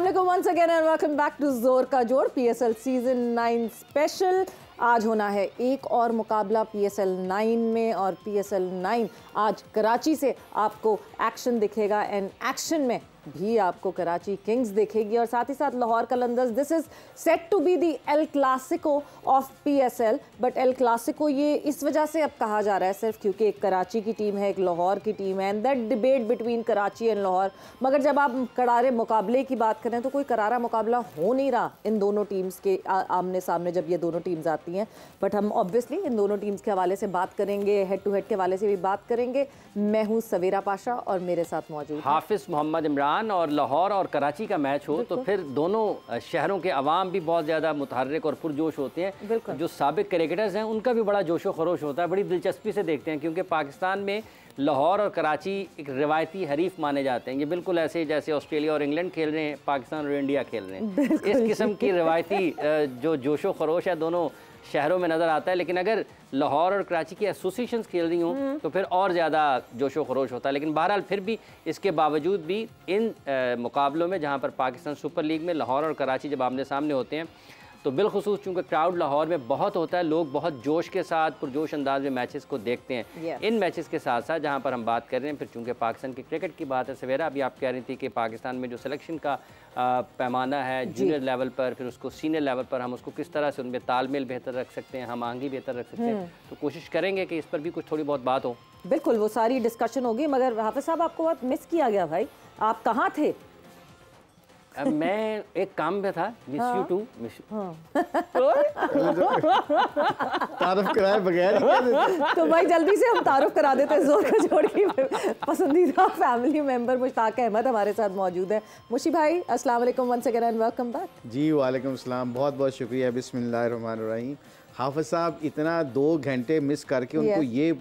अस्सलाम वालेकुम once again and welcome back to जोर का जोड़ पीएसएल सीजन 9 स्पेशल। आज होना है एक और मुकाबला पीएसएल 9 में और पीएसएल 9 आज कराची से आपको एक्शन दिखेगा एंड एक्शन में भी आपको कराची किंग्स देखेगी और साथ ही साथ Lahore Qalandars. This is set to be the El Clasico of PSL, but El Clasico ये इस वजह से अब कहा जा रहा है सिर्फ क्योंकि एक कराची की टीम है, एक लाहौर की टीम है and that debate between Karachi and Lahore. मगर जब आप करारे मुकाबले की बात करें तो कोई करारा मुकाबला हो नहीं रहा इन दोनों टीम्स के आमने सामने जब ये दोनों टीम्स आती हैं। बट हम ऑब्वियसली इन दोनों टीम्स के हवाले से बात करेंगे, हेड टू हेड के हवाले से भी बात करेंगे। मैं हूँ सवेरा पाशा और मेरे साथ मौजूद हाफिज मोहम्मद इमरान। और लाहौर और कराची का मैच हो तो फिर दोनों शहरों के अवाम भी बहुत ज़्यादा मुतहर्रिक और पुरजोश होते हैं। जो साबिक क्रिकेटर्स हैं उनका भी बड़ा जोशो खरोश होता है, बड़ी दिलचस्पी से देखते हैं क्योंकि पाकिस्तान में लाहौर और कराची एक रिवायती हरीफ माने जाते हैं। ये बिल्कुल ऐसे जैसे ऑस्ट्रेलिया और इंग्लैंड खेल रहे हैं, पाकिस्तान और इंडिया खेल रहे हैं। इस किस्म की रिवायती जो जोशो खरोश है दोनों शहरों में नज़र आता है। लेकिन अगर लाहौर और कराची की एसोसिएशंस खेल रही हों तो फिर और ज़्यादा जोशो खरोश होता है। लेकिन बहरहाल फिर भी इसके बावजूद भी इन मुकाबलों में जहाँ पर पाकिस्तान सुपर लीग में लाहौर और कराची जब आमने सामने होते हैं तो बिलखुसूस चूँकि क्राउड लाहौर में बहुत होता है, लोग बहुत जोश के साथ पुरजोश अंदाज में मैचेस को देखते हैं। इन मैचेस के साथ साथ जहाँ पर हम बात कर रहे हैं फिर चूँकि पाकिस्तान की क्रिकेट की बात है, सवेरा अभी आप कह रही थी कि पाकिस्तान में जो सिलेक्शन का पैमाना है जूनियर लेवल पर, फिर उसको सीनियर लेवल पर हम उसको किस तरह से उनमें तालमेल बेहतर रख सकते हैं, हम आंगी बेहतर रख सकते हैं, तो कोशिश करेंगे कि इस पर भी कुछ थोड़ी बहुत बात हो। बिल्कुल, वो सारी डिस्कशन होगी। मगर हाफिज साहब आपको बहुत मिस किया गया भाई, आप कहाँ थे? मैं एक काम में था। मिस यू टू तारुफ कराए बगैर तो भाई जल्दी से हम तारुफ करा देते हैं। जोर का जोड़ की पसंदीदा फैमिली मेंबर मुश्ताक अहमद हमारे साथ मौजूद है। मुशी भाई अस्सलाम वालेकुम once again and welcome back. जी वालेकुम सलाम, बहुत बहुत शुक्रिया। बिस्मिल्लाहिर्रहमानिर्रहीम। हाफिज साहब इतना 2 घंटे मिस करके उनको ये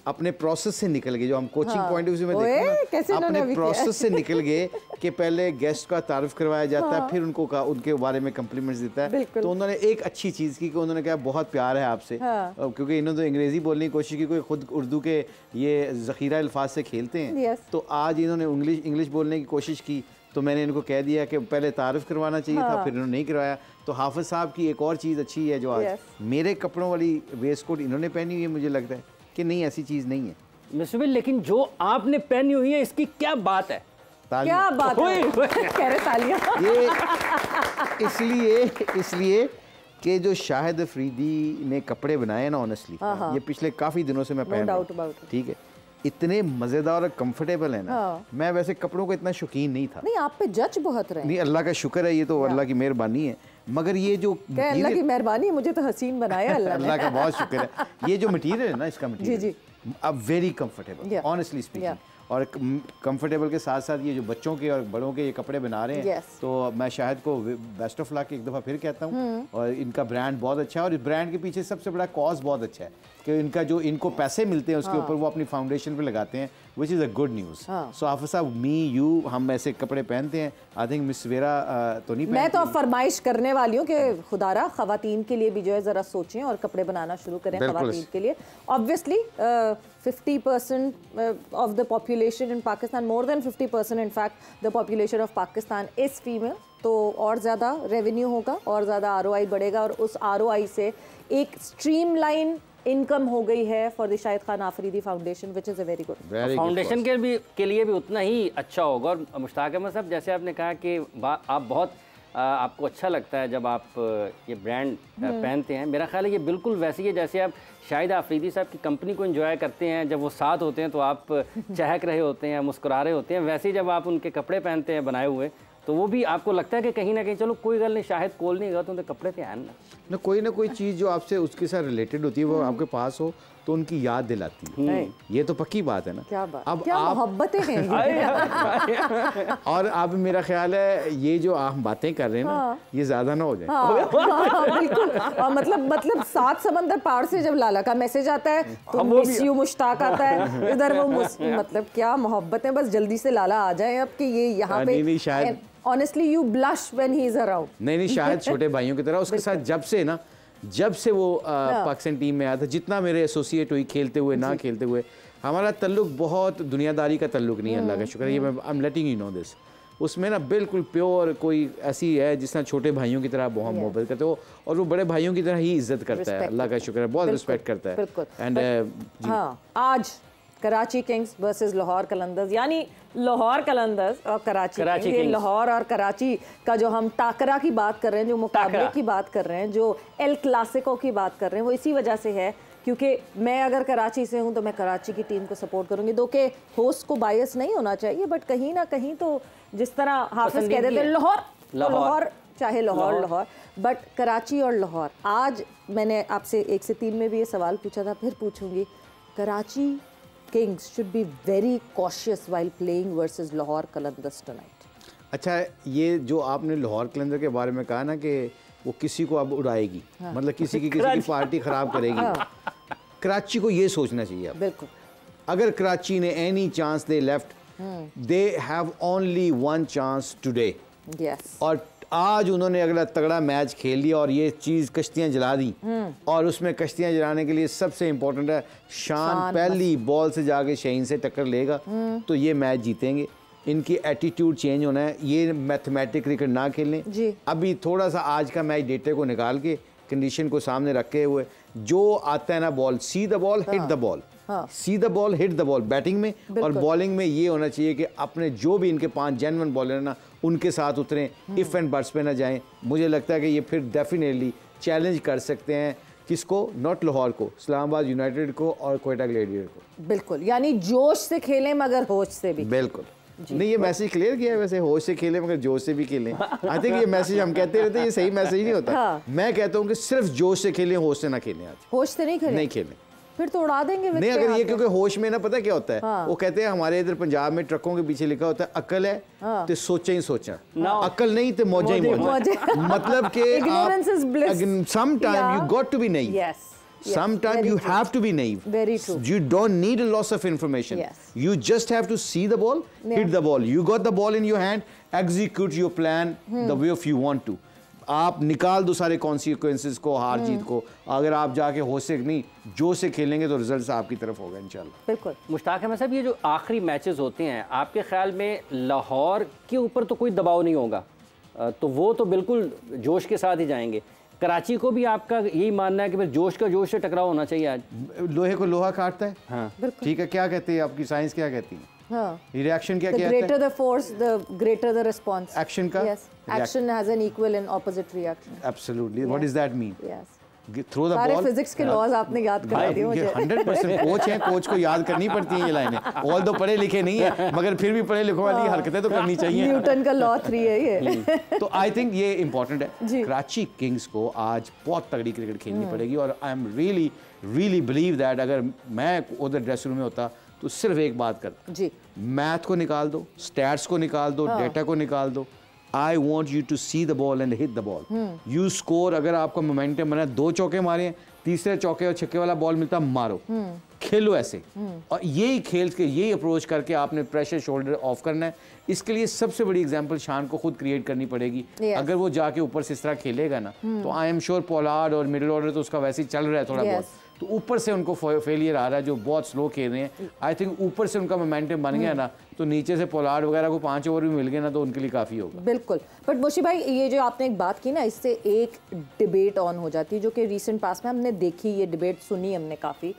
अपने प्रोसेस से निकल गए, जो हम कोचिंग पॉइंट ऑफ व्यू में देखते हैं अपने प्रोसेस से निकल गए कि पहले गेस्ट का तारुफ करवाया जाता है, फिर उनको उनके बारे में कम्प्लीमेंट्स देता है। तो उन्होंने एक अच्छी चीज़ की कि उन्होंने कहा बहुत प्यार है आपसे, क्योंकि इन्होंने तो अंग्रेज़ी बोलने की कोशिश की, कोई खुद उर्दू के ये ज़ख़ीरा अल्फाज से खेलते हैं। तो आज इन्होंने इंग्लिश बोलने की कोशिश की तो मैंने इनको कह दिया कि पहले तारुफ करवाना चाहिए था, फिर इन्होंने नहीं करवाया। तो हाफिज साहब की एक और चीज़ अच्छी है जो आज मेरे कपड़ों वाली वेस्ट कोट इन्होंने पहनी हुई है, मुझे लगता है कि नहीं ऐसी चीज़ नहीं है मिसबिल। लेकिन जो आपने पहनी हुई है इसकी क्या बात है? क्या बात है? कह रहे तालियां। ये इसलिए कि जो शाहिद अफरीदी ने कपड़े बनाए ना, ऑनेस्टली ये पिछले काफ़ी दिनों से मैं पहन रहा हूं, ठीक है, इतने मज़ेदार और कंफर्टेबल है ना। मैं वैसे कपड़ों को इतना शौकीन नहीं था। नहीं, आप पे जज बहुत रहे। नहीं, अल्लाह का शुक्र है, ये तो अल्लाह की मेहरबानी है। मगर ये जो अल्लाह की मेहरबानी, मुझे तो हसीन बनाया अल्लाह ने। अल्लाह का बहुत शुक्र है। ये जो मटीरियल है ना, इसका मटीरियल अब वेरी कंफर्टेबल ऑनेस्टली स्पीकिंग, और कंफर्टेबल के साथ साथ ये जो बच्चों के और बड़ों के ये कपड़े बना रहे हैं तो मैं शाहिद को बेस्ट ऑफ लक एक दफ़ा फिर कहता हूँ। और इनका ब्रांड बहुत अच्छा है और इस ब्रांड के पीछे सबसे बड़ा कॉज बहुत अच्छा है कि इनका जो इनको पैसे मिलते हैं उसके ऊपर वो अपनी फाउंडेशन पे लगाते हैं, which is a good news. So Hafiz साहब, मी यू हम ऐसे कपड़े पहनते हैं। आई थिंक मिस सवेरा तो नहीं, मैं तो फरमाइश करने वाली हूँ कि खुदारा ख़वातीन के लिए भी जो है ज़रा सोचें और कपड़े बनाना शुरू करें ख़वातीन के लिए। Obviously 50% of the population in Pakistan, more than 50% in fact the population of Pakistan is female, तो और ज़्यादा रेवेन्यू होगा और ज़्यादा ROI बढ़ेगा और उस ROI से एक स्ट्रीमलाइन इनकम हो गई है for the Shahid Khan Afridi foundation, which is a very good foundation के लिए भी उतना ही अच्छा होगा। और मुश्ताक अहमद साहब, जैसे आपने कहा कि आप बहुत आपको अच्छा लगता है जब आप ये ब्रांड पहनते हैं, मेरा ख्याल है ये बिल्कुल वैसे ही है जैसे आप शाहिद आफरीदी साहब की कंपनी को एंजॉय करते हैं। जब वो साथ होते हैं तो आप चहक रहे होते हैं, मुस्कुरा रहे होते हैं, वैसे ही जब आप उनके कपड़े पहनते हैं बनाए हुए तो वो भी आपको लगता है कि कहीं ना कहीं चलो कोई गल नहीं, शायद कोल नहीं गया तो उनके कपड़े पे आन ना कोई चीज़ जो आपसे उसके साथ रिलेटेड होती है वो आपके पास हो तो उनकी याद दिलाती है। ये तो पक्की बात है ना। क्या बात, अब क्या मोहब्बतें हैं। और अब मेरा ख्याल है ये जो आप बातें कर रहे हैं ना, ये ज्यादा ना हो जाए। बिल्कुल। और मतलब 7 समंदर पार से जब लाला का मैसेज आता है तो मिस यू मुश्ताक आता है, इधर वो मतलब क्या मोहब्बत है। बस जल्दी से लाला आ जाए अब कि ये यहाँ पे honestly you blush when he is around. नहीं, शायद छोटे भाइयों की तरह उसके साथ जब से वो पाकिस्तान टीम में आया था, जितना मेरे एसोसिएट हुई खेलते हुए ना खेलते हुए, हमारा तल्लुक बहुत दुनियादारी का तल्लुक नहीं है, अल्लाह का शुक्र है। ये मैं I am letting you know this, उसमें ना बिल्कुल प्योर कोई ऐसी है जिस तरह छोटे भाइयों की तरह बहुत मोहब्बत करते हो और वो बड़े भाइयों की तरह ही इज्जत करता है। अल्लाह का शुक्र है, बहुत रिस्पेक्ट करता है। बिल्कुल। एंड हाँ, आज कराची किंग्स वर्सेस लाहौर कलंदर्स, यानी लाहौर कलंदर्स और कराची किंग्स। ये लाहौर और कराची का जो हम टाकरा की बात कर रहे हैं, जो मुकाबले की बात कर रहे हैं, जो एल क्लासिको की बात कर रहे हैं, वो इसी वजह से है क्योंकि मैं अगर कराची से हूं तो मैं कराची की टीम को सपोर्ट करूंगी। दो के होस्ट को बायस नहीं होना चाहिए, बट कहीं ना कहीं तो जिस तरह हाफिज कह देते लाहौर चाहे लाहौर, बट कराची और लाहौर। आज मैंने आपसे 1 से 3 में भी ये सवाल पूछा था, फिर पूछूंगी। Karachi Kings should be very cautious while playing versus Lahore Qalandars tonight. अच्छा, ये जो आपने लाहौर कलंदर के बारे में कहा ना कि वो किसी को अब उड़ाएगी, मतलब किसी की पार्टी खराब करेगी। कराची को ये सोचना चाहिए अब, बिल्कुल, अगर कराची ने any chance they left, they have only 1 chance today. Yes, और आज उन्होंने अगला तगड़ा मैच खेल लिया और ये चीज़ कश्तियाँ जला दी। और उसमें कश्तियाँ जलाने के लिए सबसे इम्पोर्टेंट है शान पहली बॉल से जाके शहीन से टक्कर लेगा तो ये मैच जीतेंगे। इनकी एटीट्यूड चेंज होना है, ये मैथमेटिक क्रिकेट ना खेलें। अभी थोड़ा सा आज का मैच डेटे को निकाल के कंडीशन को सामने रखे हुए जो आता है ना ball, see the ball hit the ball, see the ball hit the ball batting में। और बॉलिंग में ये होना चाहिए कि अपने जो भी इनके 5 जेन्युइन बॉलर ना उनके साथ उतरें, इफ एंड बट्स पे ना जाएं। मुझे लगता है कि ये फिर डेफिनेटली चैलेंज कर सकते हैं किसको, नॉट लाहौर को, इस्लामाबाद यूनाइटेड को और कोयटा ग्लेडिएटर को। बिल्कुल, यानी जोश से खेलें मगर होश से भी। बिल्कुल नहीं, ये मैसेज क्लियर किया है वैसे, होश से खेलें मगर जोश से भी खेलें। आई थिंक ये मैसेज हम कहते रहते हैं, ये सही मैसेज नहीं होता। मैं कहता हूँ कि सिर्फ जोश से खेलें, होश से ना खेलें। आज होश से नहीं खेलें, फिर तो उड़ा देंगे नहीं। अगर ये क्योंकि होश में ना पता क्या होता है, वो कहते हैं हमारे इधर पंजाब में ट्रकों के पीछे लिखा होता है अकल है तो सोचा ही सोचा, अकल नहीं तो मौजा ही मौजा। मतलब कि some time you got to be naive, sometimes you have to be naive. Very true. You don't need a loss of information. You just have to see the ball, hit the ball. You got the ball in your hand, execute your plan the way of you want to. आप निकाल दो सारे consequences को, हार जीत को। अगर आप जाके होश से नहीं जो से खेलेंगे तो रिजल्ट आपकी तरफ होगा इंशाल्लाह। बिल्कुल। मुश्ताक अहमद साहब, ये जो आखिरी मैचेस होते हैं, आपके ख्याल में लाहौर के ऊपर तो कोई दबाव नहीं होगा, तो वो तो बिल्कुल जोश के साथ ही जाएंगे। कराची को भी आपका यही मानना है कि जोश का जोश से टकराव होना चाहिए आज? लोहे को लोहा काटता है। हाँ, ठीक है, क्या कहते हैं आपकी साइंस, क्या कहती है? रिएक्शन क्या कहता है? The greater the force, the greater the response. Action का? Yes. Action has an equal and opposite reaction. Absolutely. What does that mean? Yes. Throw the सारे ball. फिजिक्स के लॉज आपने याद करा दिए मुझे। 100% कोच हैं, कोच को याद करनी पड़ती हैं ये लाइनें। ऑल दो पढ़े लिखे नहीं है मगर फिर भी पढ़े लिखों वाली हरकतें तो करनी चाहिए। न्यूटन का लॉ 3 है ये। तो आई थिंक ये इंपॉर्टेंट है। कराची किंग्स को आज बहुत तगड़ी क्रिकेट खेलनी पड़ेगी और I am really believe that अगर मैं उधर ड्रेसिंग रूम में होता तो सिर्फ एक बात करता जी, मैथ को निकाल दो, स्टैट्स को निकाल दो, डेटा को निकाल दो। I want you to see the ball and hit the ball. You score, अगर आपका मोमेंटम बना 2 चौके मारे हैं, तीसरे चौके और छक्के वाला बॉल मिलता मारो, खेलो ऐसे। और यही खेल के यही अप्रोच करके आपने प्रेशर शोल्डर ऑफ करना है। इसके लिए सबसे बड़ी एग्जांपल शान को खुद क्रिएट करनी पड़ेगी। अगर वो जाके ऊपर से इस तरह खेलेगा ना तो आई एम श्योर पोलार्ड और मिडिल ऑर्डर तो उसका वैसे ही चल रहा है थोड़ा बहुत, तो ऊपर से उनको फेलियर आ रहा है जो बहुत स्लो खेल रहे हैं। आई थिंक ऊपर से उनका मोमेंटम बन गया ना तो नीचे से पोलार्ड वगैरह को 5 ओवर भी मिल गए ना तो उनके लिए काफ़ी होगा। बिल्कुल। बट मोशी भाई, ये जो आपने एक बात की ना, इससे एक डिबेट ऑन हो जाती है जो कि रिसेंट पास में हमने देखी, ये डिबेट सुनी हमने काफ़ी,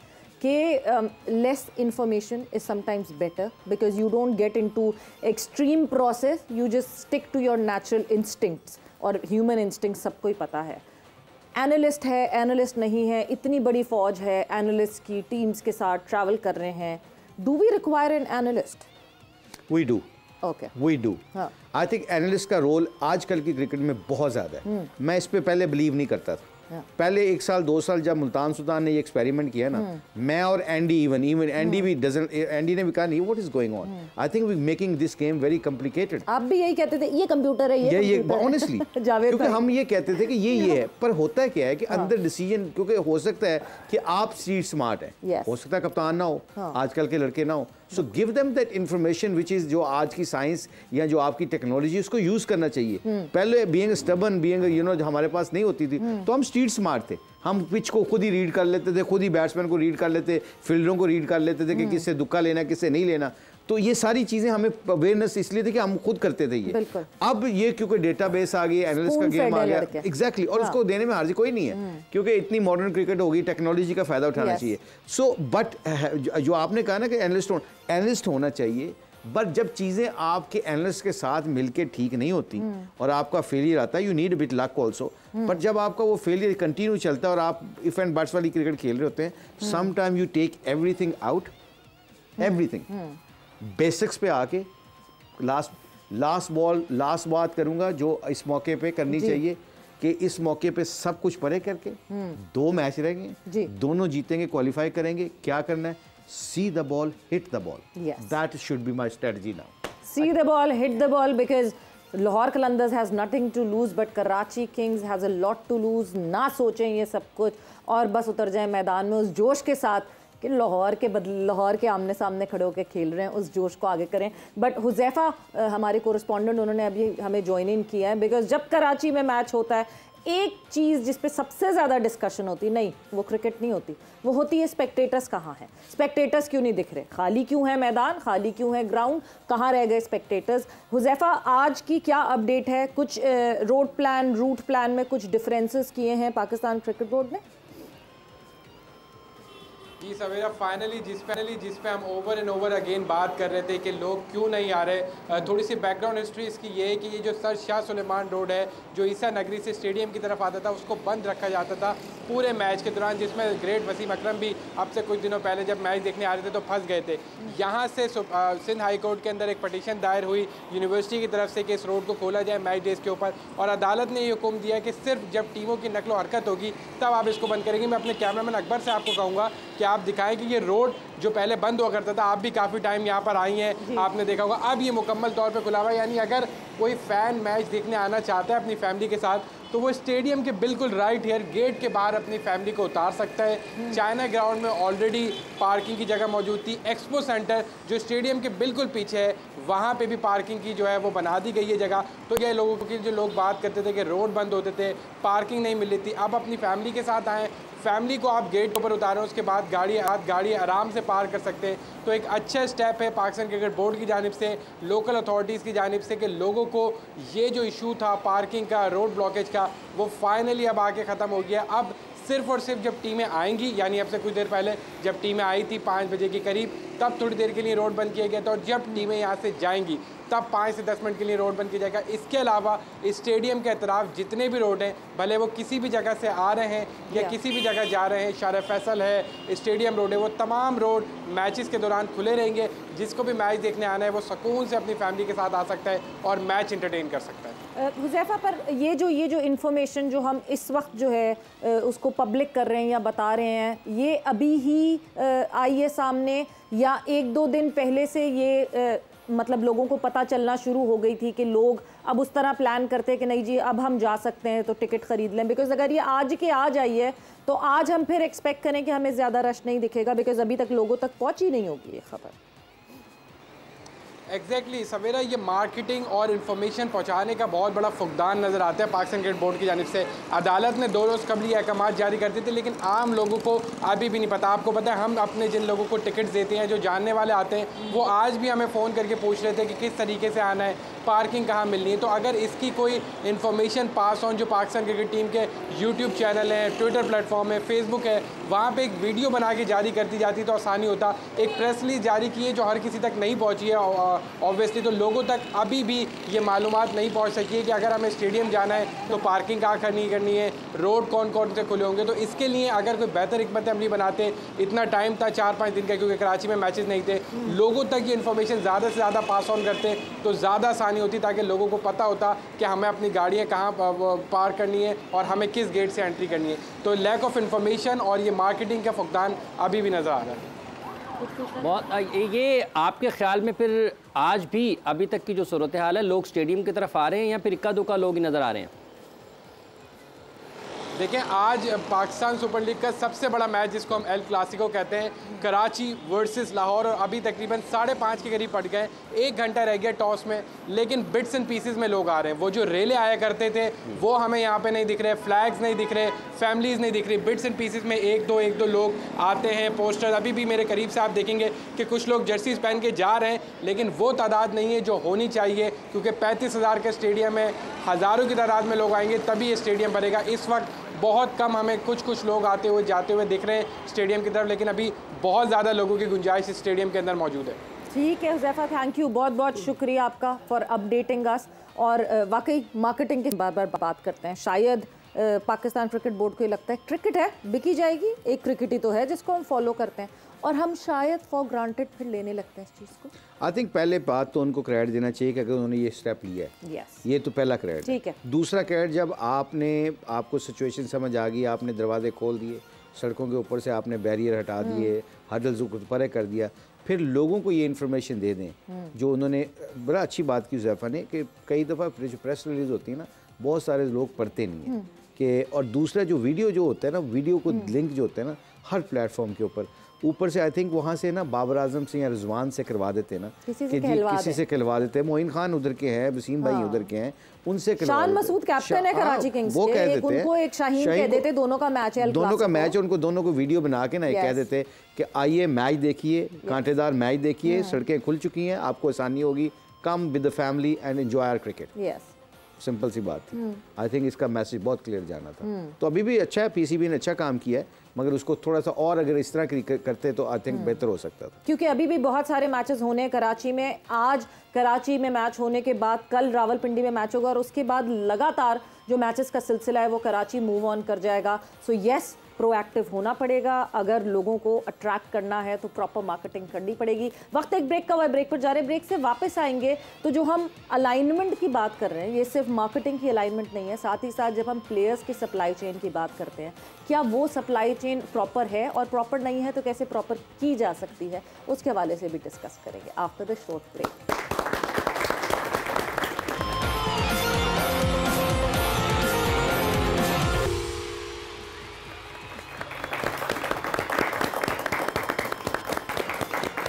कि less information is sometimes better because you don't get into extreme process, you just stick to your natural instincts. और ह्यूमन इंस्टिंक्ट सबको ही पता है। एनालिस्ट है, एनालिस्ट नहीं है, इतनी बड़ी फौज है एनालिस्ट की, टीम्स के साथ ट्रैवल कर रहे हैं। Do we require an analyst? We do. Okay, we do. I think analyst का रोल आजकल की क्रिकेट में बहुत ज़्यादा है। मैं इस पे पहले बिलीव नहीं करता था। पहले 1 साल 2 साल जब मुल्तान सुल्तान ने ये एक्सपेरिमेंट किया ना, मैं और एंडी इवन एंडी भी एंडी ने भी कहा नहीं what is going on, I think we making this game very complicated. आप भी यही कहते थे ये कंप्यूटर है, ये ऑनेस्टली क्योंकि हम ये कहते थे कि ये है, पर होता क्या है कि अंदर डिसीजन, क्योंकि हो सकता है कि आप स्ट्रीट स्मार्ट हैं, हो सकता है कप्तान ना हो, आजकल के लड़के ना हो, so give them that information which is जो आज की साइंस या जो आपकी टेक्नोलॉजी उसको यूज करना चाहिए। पहले being stubborn, being you know हमारे पास नहीं होती थी तो हम स्ट्रीट स्मार्ट थे, हम पिच को खुद ही रीड कर लेते थे, खुद ही बैट्समैन को रीड कर लेते, फील्डरों को रीड कर लेते थे कि किससे दुक्का लेना किससे नहीं लेना। तो ये सारी चीजें हमें अवेयरनेस इसलिए थी कि हम खुद करते थे ये। अब ये क्योंकि डेटाबेस आ गई, एनालिस्ट का गेम आ गया, एग्जैक्टली, और उसको देने में हार्जी कोई नहीं है क्योंकि इतनी मॉडर्न क्रिकेट होगी, टेक्नोलॉजी का फायदा उठाना चाहिए। सो बट जो आपने कहा ना कि एनालिस्ट होना चाहिए, बट जब चीज़ें आपके एनालिस्ट के साथ मिलके ठीक नहीं होती और आपका फेलियर आता है, you need bit luck also. But जब आपका वो फेलियर कंटिन्यू चलता है और आप इफ एंड बट्स वाली क्रिकेट खेल रहे होते हैं, some time you take everything out, everything basics पे आके लास्ट बात करूंगा जो इस मौके पे करनी चाहिए कि इस मौके पे सब कुछ परे करके 2 मैच रहेंगे, दोनों जीतेंगे, क्वालिफाई करेंगे। क्या करना है? See the ball, hit the ball. Yes. That should be my strategy now. See the ball, hit the ball, because Lahore Qalandars has nothing to lose, but Karachi Kings has a lot to lose. ना सोचें ये सब कुछ और बस उतर जाएं मैदान में उस जोश के साथ कि लाहौर के आमने सामने खड़े होकर खेल रहे हैं, उस जोश को आगे करें। बट हुज़ैफ़ा हमारे कोरेस्पॉन्डेंट, उन्होंने अभी हमें ज्वाइन इन किया है, बिकॉज जब कराची में मैच होता है एक चीज़ जिस पे सबसे ज़्यादा डिस्कशन होती, नहीं वो क्रिकेट नहीं होती, वो होती है स्पेक्टेटर्स कहाँ हैं, स्पेक्टेटर्स क्यों नहीं दिख रहे, खाली क्यों है मैदान, खाली क्यों है ग्राउंड, कहाँ रह गए स्पेक्टेटर्स। हुज़ैफ़ा, आज की क्या अपडेट है? कुछ रूट प्लान में कुछ डिफरेंसेस किए हैं पाकिस्तान क्रिकेट बोर्ड ने? जी सवेरा, फाइनली जिस पे हम ओवर एंड ओवर अगेन बात कर रहे थे कि लोग क्यों नहीं आ रहे, थोड़ी सी बैकग्राउंड हिस्ट्री इसकी ये है कि ये जो सर शाह सुलेमान रोड है जो ईसा नगरी से स्टेडियम की तरफ आता था, उसको बंद रखा जाता था पूरे मैच के दौरान, जिसमें ग्रेट वसीम अकरम भी अब से कुछ दिनों पहले जब मैच देखने आ रहे थे तो फंस गए थे। यहाँ से सिंध हाई कोर्ट के अंदर एक पटिशन दायर हुई यूनिवर्सिटी की तरफ से कि इस रोड को खोला जाए मैच डेज के ऊपर, और अदालत ने ये हुक्म दिया कि सिर्फ जब टीमों की नकलो हरकत होगी तब आप इसको बंद करेंगे। मैं अपने कैमरामैन अकबर से आपको कहूँगा कि आप दिखाएं कि ये रोड जो पहले बंद हुआ करता था, आप भी काफ़ी टाइम यहाँ पर आई हैं, आपने देखा होगा, अब ये मुकम्मल तौर पे खुला हुआ है। यानी अगर कोई फ़ैन मैच देखने आना चाहता है अपनी फैमिली के साथ तो वो स्टेडियम के बिल्कुल राइट हियर गेट के बाहर अपनी फैमिली को उतार सकता है। चाइना ग्राउंड में ऑलरेडी पार्किंग की जगह मौजूद थी। एक्सपो सेंटर जो स्टेडियम के बिल्कुल पीछे है, वहाँ पे भी पार्किंग की जो है वो बना दी गई है जगह। तो ये लोगों की जो लोग बात करते थे कि रोड बंद होते थे, पार्किंग नहीं मिल रही थी, अब अपनी फैमिली के साथ आएँ, फैमिली को आप गेट ऊपर उतारें, उसके बाद गाड़ी आराम से पार कर सकते हैं। तो एक अच्छा स्टेप है पाकिस्तान क्रिकेट बोर्ड की जानिब से, लोकल अथॉरिटीज़ की जानिब से कि लोगों को ये जो इशू था पार्किंग का, रोड ब्लॉकेज का, वो फाइनली अब आके ख़त्म हो गया। अब सिर्फ और सिर्फ जब टीमें आएंगी, यानी अब से कुछ देर पहले जब टीमें आई थी 5 बजे के करीब, तब थोड़ी देर के लिए रोड बंद किया गया था, और जब टीमें यहाँ से जाएंगी तब 5 से 10 मिनट के लिए रोड बंद किया जाएगा। इसके अलावा स्टेडियम के अतराफ जितने भी रोड हैं, भले वो किसी भी जगह से आ रहे हैं या किसी भी जगह जा रहे हैं, शार फैसल है, स्टेडियम रोड है, वो तमाम रोड मैचेस के दौरान खुले रहेंगे। जिसको भी मैच देखने आना है वो सुकून से अपनी फैमिली के साथ आ सकता है और मैच इंटरटेन कर सकता है। हुज़ैफ़ा, पर ये जो इन्फॉर्मेशन जो हम इस वक्त जो है उसको पब्लिक कर रहे हैं या बता रहे हैं, ये अभी ही आई है सामने या 1-2 दिन पहले से ये मतलब लोगों को पता चलना शुरू हो गई थी कि लोग अब उस तरह प्लान करते हैं कि नहीं जी अब हम जा सकते हैं तो टिकट ख़रीद लें? बिकॉज़ अगर ये आज आई है तो आज हम फिर एक्सपेक्ट करें कि हमें ज़्यादा रश नहीं दिखेगा, बिकॉज़ अभी तक लोगों तक पहुंची नहीं होगी ये खबर। एग्जैक्टली सवेरा, ये मार्केटिंग और इन्फॉर्मेशन पहुंचाने का बहुत बड़ा फुकदान नज़र आता है पाकिस्तान क्रिकेट बोर्ड की जानिब से। अदालत ने 2 रोज़ कबल ये अहकाम जारी कर दिए थे, लेकिन आम लोगों को अभी भी नहीं पता। आपको पता है, हम अपने जिन लोगों को टिकट्स देते हैं, जो जानने वाले आते हैं, वो आज भी हमें फ़ोन करके पूछ रहे थे कि किस तरीके से आना है, पार्किंग कहाँ मिलनी है। तो अगर इसकी कोई इन्फॉर्मेशन पास ऑन जो पाकिस्तान क्रिकेट टीम के यूट्यूब चैनल हैं, ट्विटर प्लेटफॉर्म है, फेसबुक है, वहाँ पर एक वीडियो बना के जारी कर दी जाती तो आसानी होता। एक प्रेस रिलीज जारी की है जो हर किसी तक नहीं पहुँची है ऑब्वियसली, तो लोगों तक अभी भी ये मालूमात नहीं पहुंच सकी है कि अगर हमें स्टेडियम जाना है तो पार्किंग कहाँ करनी है, रोड कौन कौन से खुले होंगे। तो इसके लिए अगर कोई बेहतर हिकमत अमली बनाते, इतना टाइम था 4-5 दिन का, क्योंकि कराची में मैचेस नहीं थे, लोगों तक ये इन्फॉर्मेशन ज़्यादा से ज़्यादा पास ऑन करते तो ज़्यादा आसानी होती, ताकि लोगों को पता होता कि हमें अपनी गाड़ियाँ कहाँ पार करनी है और हमें किस गेट से एंट्री करनी है। तो लैक ऑफ इन्फॉर्मेशन और ये मार्केटिंग का फुकदान अभी भी नज़र आ रहा है। बहुत ये आपके ख्याल में फिर आज भी अभी तक की जो सूरत हाल है, लोग स्टेडियम की तरफ आ रहे हैं या फिर इक्का दुक्का लोग ही नज़र आ रहे हैं? देखें आज पाकिस्तान सुपर लीग का सबसे बड़ा मैच जिसको हम एल क्लासिको कहते हैं, कराची वर्सेस लाहौर, और अभी तकरीबन 5:30 के करीब पड़ गए, 1 घंटा रह गया टॉस में, लेकिन बिट्स एंड पीसेस में लोग आ रहे हैं। वो जो रेले आया करते थे वो हमें यहाँ पे नहीं दिख रहे, फ्लैग्स नहीं दिख रहे, फैमिलीज़ नहीं दिख रही, बिट्स एंड पीसेस में एक दो लोग आते हैं। पोस्टर अभी भी मेरे करीब से आप देखेंगे कि कुछ लोग जर्सीज पहन के जा रहे हैं, लेकिन वो तादाद नहीं है जो होनी चाहिए, क्योंकि 35,000 का स्टेडियम है, हज़ारों की तादाद में लोग आएंगे तभी ये स्टेडियम भरेगा। इस वक्त बहुत कम हमें कुछ लोग आते हुए जाते हुए दिख रहे हैं स्टेडियम की तरफ, लेकिन अभी बहुत ज़्यादा लोगों की गुंजाइश इस स्टेडियम के अंदर मौजूद है। ठीक है हुज़ैफा, थैंक यू, बहुत बहुत शुक्रिया आपका फॉर अपडेटिंग अस। और वाकई मार्केटिंग की बार बार बात करते हैं, शायद पाकिस्तान क्रिकेट बोर्ड को ये लगता है क्रिकेट है बिकी जाएगी, एक क्रिकेट ही तो है जिसको हम फॉलो करते हैं, और हम शायद फॉर ग्रांटेड फिर लेने लगते हैं इस चीज़ को। आई थिंक पहले बात तो उनको क्रेडिट देना चाहिए कि अगर उन्होंने ये स्टेप लिया है, ये तो पहला क्रेडिट। ठीक है। दूसरा क्रेडिट, जब आपको सिचुएशन समझ आ गई, आपने दरवाजे खोल दिए, सड़कों के ऊपर से आपने बैरियर हटा दिए, हर्डल्स को परे कर दिया, फिर लोगों को ये इन्फॉर्मेशन दे दें, जो उन्होंने बड़ा अच्छी बात की ज़ैफ़ा ने, कि कई दफ़ा जो प्रेस रिलीज़ होती है ना, बहुत सारे लोग पढ़ते नहीं हैं कि, और दूसरा जो वीडियो जो होता है ना, वीडियो को लिंक जो होता है ना हर प्लेटफॉर्म के ऊपर से आई थिंक वहाँ से ना बाबर आजम से या रिजवान से करवा देते ना, किसी से कहलवा देते हैं। मोइन खान उधर के हैं, वसीम भाई उधर के हैं, उनसे शान मसूद कैप्टन है कराची किंग्स के, एक उनको एक शाहीन कह देते, दोनों का मैच है, दोनों का मैच है, उनको दोनों को वीडियो बना के ना कह देते कि आइए मैच देखिए, कांटेदार मैच देखिए, सड़कें खुल चुकी हैं, आपको आसानी होगी, come with the family and enjoy our cricket. Simple सी बात थी। आई थिंक इसका मैसेज बहुत क्लियर जाना था। तो अभी भी अच्छा है, पीसीबी ने अच्छा काम किया है, मगर उसको थोड़ा सा और अगर इस तरह करते तो आई थिंक बेहतर हो सकता था, क्योंकि अभी भी बहुत सारे मैचेस होने हैं कराची में। आज कराची में मैच होने के बाद कल रावलपिंडी में मैच होगा, और उसके बाद लगातार जो मैचेस का सिलसिला है वो कराची मूव ऑन कर जाएगा। सो यस, प्रोएक्टिव होना पड़ेगा, अगर लोगों को अट्रैक्ट करना है तो प्रॉपर मार्केटिंग करनी पड़ेगी। वक्त एक ब्रेक का हुआ है, ब्रेक पर जा रहे हैं, ब्रेक से वापस आएंगे तो जो हम अलाइनमेंट की बात कर रहे हैं, ये सिर्फ मार्केटिंग की अलाइनमेंट नहीं है, साथ ही साथ जब हम प्लेयर्स की सप्लाई चेन की बात करते हैं, क्या वो सप्लाई चेन प्रॉपर है, और प्रॉपर नहीं है तो कैसे प्रॉपर की जा सकती है, उसके हवाले से भी डिस्कस करेंगे आफ्टर द शॉर्ट ब्रेक।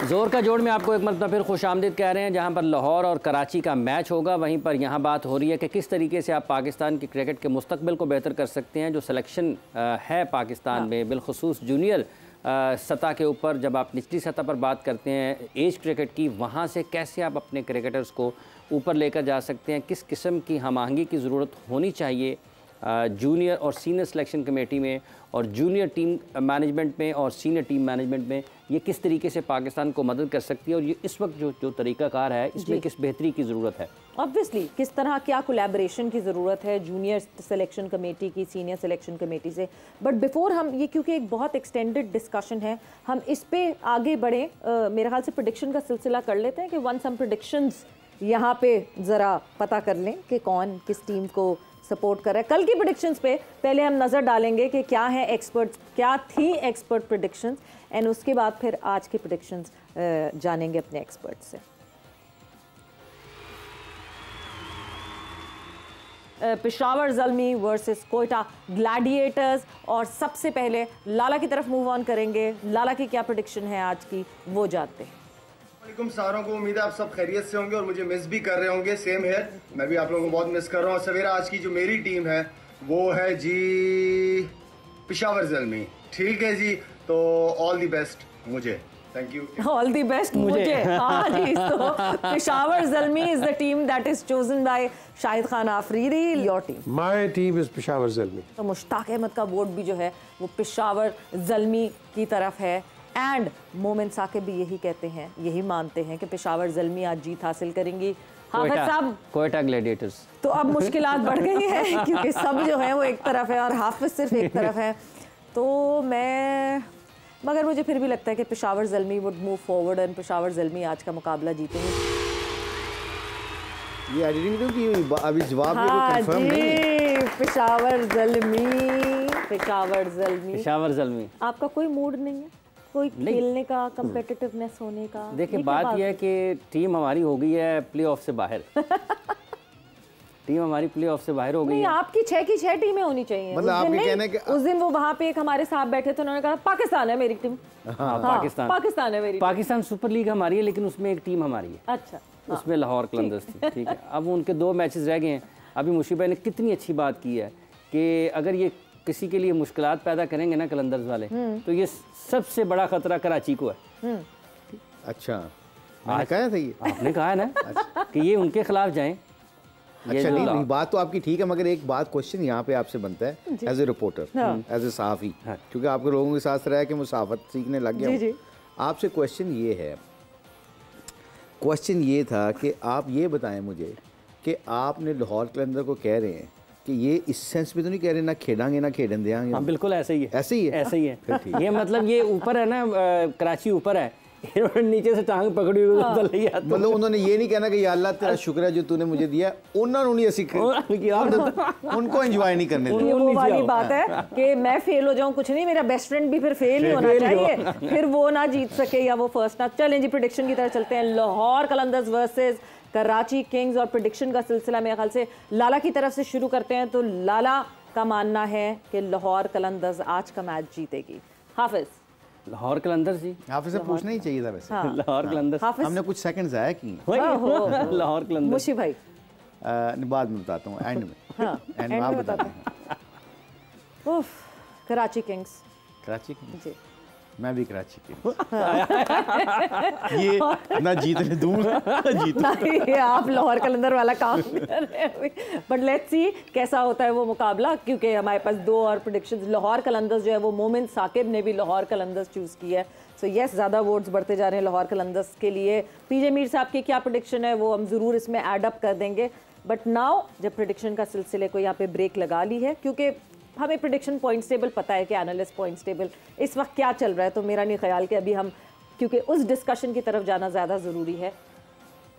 ज़ोर का जोड़ में आपको एक मरतबा फिर खुशामदीद कह रहे हैं, जहां पर लाहौर और कराची का मैच होगा, वहीं पर यहां बात हो रही है कि किस तरीके से आप पाकिस्तान की क्रिकेट के मुस्तकबिल को बेहतर कर सकते हैं। जो सिलेक्शन है पाकिस्तान में, बिलखुसूस जूनियर सतह के ऊपर, जब आप निचली सतह पर बात करते हैं एज क्रिकेट की, वहाँ से कैसे आप अपने क्रिकेटर्स को ऊपर लेकर जा सकते हैं, किस किस्म की हम आहंगी की ज़रूरत होनी चाहिए जूनियर और सीनियर सिलेक्शन कमेटी में, और जूनियर टीम मैनेजमेंट में और सीनियर टीम मैनेजमेंट में, ये किस तरीके से पाकिस्तान को मदद कर सकती है, और ये इस वक्त जो तरीक़ाकार है इसमें किस बेहतरी की ज़रूरत है। ऑब्वियसली किस तरह क्या कोलैबोरेशन की ज़रूरत है जूनियर सिलेक्शन कमेटी की सीनियर सिलेक्शन कमेटी से। बट बिफोर हम ये, क्योंकि एक बहुत एक्सटेंडेड डिस्कशन है, हम इस पे आगे बढ़ें, मेरे ख्याल से प्रेडिक्शन का सिलसिला कर लेते हैं कि वन सम प्रेडिक्शंस यहाँ पे ज़रा पता कर लें कि कौन किस टीम को सपोर्ट कर रहा है। कल की प्रेडिक्शंस पे पहले हम नज़र डालेंगे कि क्या है एक्सपर्ट्स, क्या थी एक्सपर्ट प्रेडिक्शंस, एंड उसके बाद फिर आज की प्रेडिक्शंस जानेंगे अपने एक्सपर्ट से। पेशावर ज़ल्मी वर्सेस कोयटा ग्लैडिएटर्स, और सबसे पहले लाला की तरफ मूव ऑन करेंगे। लाला की क्या प्रेडिक्शन है आज की, वो जानते हैं। वालेकुम सारों को, उम्मीद है आप सब खैरियत से होंगे और मुझे मिस भी कर रहे होंगे। सेम है, मैं भी आप लोगों को बहुत मिस कर रहा हूँ। सवेरा आज की जो मेरी टीम है वो है जी पेशावर ज़ल्मी। ठीक है जी, तो ऑल दी बेस्ट मुझे, thank you. All the best मुझे, हाँ जी। तो Peshawar Zalmi is the team that is chosen by Shahid Khan Afridi. Your team? My team is Peshawar Zalmi. तो मुश्ताक अहमद का वोट भी जो है वो पेशावर ज़ल्मी की तरफ है, एंड मोमिन साकिब भी यही कहते हैं, यही मानते हैं कि पेशावर ज़ल्मी आज जीत हासिल करेंगी। हाफिज साहब, कोयटा ग्लैडिएटर्स। तो अब मुश्किलात बढ़ गई हैं क्योंकि सब जो है वो एक तरफ है और हाफिज सिर्फ एक तरफ है। तो मगर मुझे फिर भी लगता है कि Peshawar Zalmi would move forward and Peshawar Zalmi आज का मुकाबला जीतेंगे। ये एडिटिंग तो की हुई, अभी जवाब हाँ जी, पेशावर ज़ल्मी, पेशावर ज़ल्मी, पेशावर ज़ल्मी। आपका कोई मूड नहीं है कोई खेलने का, कंपेटिटिवनेस होने का? देखिए बात यह है कि टीम हमारी हो गई है प्लेऑफ से बाहर। टीम हमारी प्लेऑफ से बाहर हो गई है। आपकी 6 की 6 टीमें होनी चाहिए। मतलब आपके कहने के उस दिन वो वहाँ पे एक हमारे साथ बैठे थे, उन्होंने कहा पाकिस्तान है मेरी टीम। हाँ, पाकिस्तान है मेरी। पाकिस्तान सुपर लीग हमारी है, लेकिन उसमें एक टीम हमारी है। अच्छा, उसमें लाहौर कलंदर्स थी, ठीक है। अब उनके 2 मैचेस रह गए हैं। अभी मुशीब भाई ने कितनी अच्छी बात की है कि अगर ये किसी के लिए मुश्किलात पैदा करेंगे ना कलंदर्स वाले, तो ये सबसे बड़ा खतरा कराची को है। अच्छा, मैंने कहा था ये, आपने कहा है ना कि ये उनके खिलाफ जाएं। अच्छा, नहीं बात तो आपकी ठीक है, मगर एक बात क्वेश्चन यहाँ पे आपसे बनता है as a reporter, as a सहाफ़ी, क्योंकि आपके लोगों के साथ रह के मुसाफत सीखने लग गया हूँ। आपसे क्वेश्चन ये था कि आप ये बताएं मुझे कि आपने लाहौर कलंदर को कह रहे हैं कि ये इस सेंस में तो नहीं कह रहे ना खेलेंगे ना खेलन देंगे। हाँ, बिल्कुल ऐसे ही है, ऐसे ही है, ऐसे ही है। ये मतलब ये ऊपर है ना, कराची ऊपर है, नीचे से टांग पकड़ी हुई मतलब उन्होंने ये नहीं कहना कि या अल्लाह तेरा शुक्र है जो तूने मुझे दिया, उन्होंने उनको एंजॉय नहीं करने दिया। वो वाली बात है कि मैं फेल हो जाऊं कुछ नहीं, मेरा बेस्ट फ्रेंड भी फिर फेल ही होना चाहिए, फिर वो ना जीत सके या वो फर्स्ट ना। चलें जी, प्रेडिक्शन की तरफ चलते हैं। लाहौर कलंदर्स वर्सेस कराची किंग्स, और प्रेडिक्शन का सिलसिला मेरे ख्याल से लाला की तरफ से शुरू करते हैं। तो लाला का मानना है कि लाहौर कलंदर्स आज का मैच जीतेगी। हाफिज? लाहौर कलंदर्स जी, हाफिज से पूछना ही चाहिए था वैसे। लाहौर कलंदर्स हमने कुछ सेकंड्स आया कि लाहौर कलंदर्स। मुशीब भाई बाद में बताता हूँ, एंड में। एंड में आप बताते हैं। कराची किंग्स। कराची किंग्स जी, मैं भी कराची किंग्स। ये ना जीतने दूंगा नहीं, आप लाहौर कलंदर वाला काम कर रहे हैं। बट लेट्स सी कैसा होता है वो मुकाबला, क्योंकि हमारे पास 2 और प्रेडिक्शंस। लाहौर कलंदर्स जो है वो मोमिन साकिब ने भी लाहौर कलंदर्स चूज़ की है। सो यस, ज़्यादा वोट्स बढ़ते जा रहे हैं लाहौर कलंदर्स के लिए। पीजे मीर साहब की क्या प्रेडिक्शन है वो हम ज़रूर इसमें ऐड अप कर देंगे। बट नाउ जब प्रेडिक्शन का सिलसिले को यहाँ पे ब्रेक लगा ली है, क्योंकि हमें प्रेडिक्शन पॉइंट्स टेबल पता है कि एनालिस्ट पॉइंट्स टेबल इस वक्त क्या चल रहा है, तो मेरा नहीं ख्याल कि अभी हम, क्योंकि उस डिस्कशन की तरफ जाना ज़्यादा ज़रूरी है।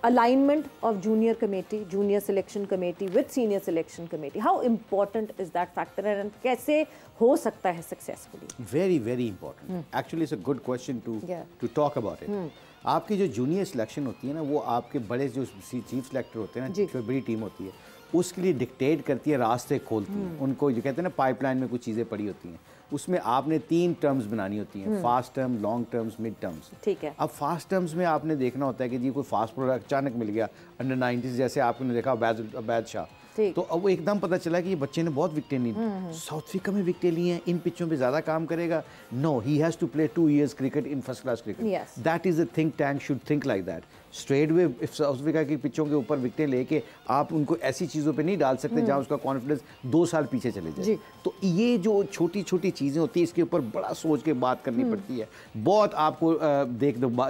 Alignment of junior committee, junior selection committee with senior selection committee, how important is that factor and कैसे हो सकता है successfully? Very very important, actually it's a good question to talk about it. आपकी जो जूनियर सिलेक्शन होती है ना, वो आपके बड़े जो चीफ सिलेक्टर होते हैं ना, जो बड़ी टीम होती है, उसके लिए डिक्टेट करती है, रास्ते खोलती है उनको। जो कहते हैं ना, पाइपलाइन में कुछ चीज़ें पड़ी होती हैं, उसमें आपने 3 टर्म्स बनानी होती हैं, fast term, long terms, mid terms. ठीक है। अब फास्ट टर्म्स में आपने देखना होता है कि जी कोई फास्ट प्रोडक्ट अचानक मिल गया अंडर 90s, जैसे आपने देखा अबैद शाह, तो अब वो एकदम पता चला कि ये बच्चे ने बहुत विकेटें ली, साउथ अफ्रीका में विकेटें ली हैं, इन पिचों पे ज़्यादा काम करेगा। No, he has to play 2 years cricket in first class cricket. That is a think tank should think like that. Straight way South Africa की पिचों के ऊपर विकेटें लेके आप उनको ऐसी चीज़ों पे नहीं डाल सकते जहाँ उसका कॉन्फिडेंस 2 साल पीछे चले जाए। तो ये जो छोटी छोटी चीज़ें होती हैं, इसके ऊपर बड़ा सोच के बात करनी पड़ती है, बहुत आपको